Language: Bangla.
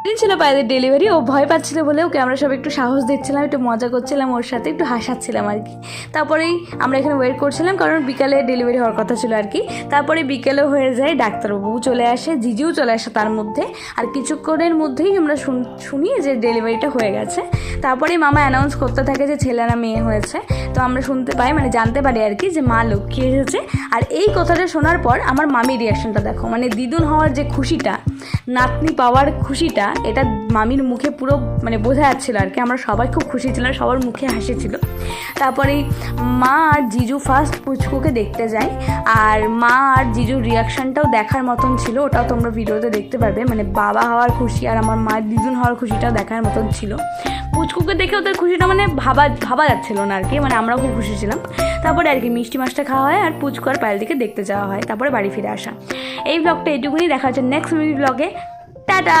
দিন ছিল পায়েদের ডেলিভারি। ও ভয় পাচ্ছিল বলে ওকে আমরা সব একটু সাহস দিচ্ছিলাম, একটু মজা করছিলাম ওর সাথে, একটু হাসাচ্ছিলাম আর কি। তারপরেই আমরা এখানে ওয়েট করছিলাম, কারণ বিকালে ডেলিভারি হওয়ার কথা ছিল আর কি। তারপরে বিকেলেও হয়ে যায়, ডাক্তারবাবু চলে আসে, জিজিও চলে আসে তার মধ্যে। আর কিছুক্ষণের মধ্যেই আমরা শুনি যে ডেলিভারিটা হয়ে গেছে। তারপরে মামা অ্যানাউন্স করতে থাকে যে ছেলে না মেয়ে হয়েছে। তো আমরা শুনতে পাই, মানে জানতে পারি আর কি, যে মা লক্ষ্মী এসেছে। আর এই কথাটা শোনার পর আমার মামির রিয়াকশনটা দেখো, মানে দিদুন হওয়ার যে খুশিটা, নাতনি পাওয়ার খুশিটা, এটা মামির মুখে পুরো মানে বোঝা যাচ্ছিলো আর কি। আমরা সবাই খুব খুশি ছিলাম, সবার মুখে হাসি ছিল। তারপরেই মা আর জিজু ফার্স্ট পুচকুকে দেখতে যায়, আর মা আর জিজুর রিয়াকশানটাও দেখার মতন ছিল, ওটাও তোমরা ভিডিওতে দেখতে পারবে। মানে বাবা হওয়ার খুশি আর আমার মায়ের দিদুন হওয়ার খুশিটাও দেখার মতন ছিল। পুচকুকে দেখে ওদের খুশিটা মানে ভাবা যাচ্ছিল না আর কি, মানে আমরাও খুব খুশি ছিলাম। তারপরে আর কি মিষ্টি মাছটা খাওয়া হয়, আর পুচকু আর পায়েল দিকে দেখতে যাওয়া হয়, তারপরে বাড়ি ফিরে আসা। এই ব্লগটা এইটুকুনি, দেখা হচ্ছে নেক্সট ব্লগে। টাটা।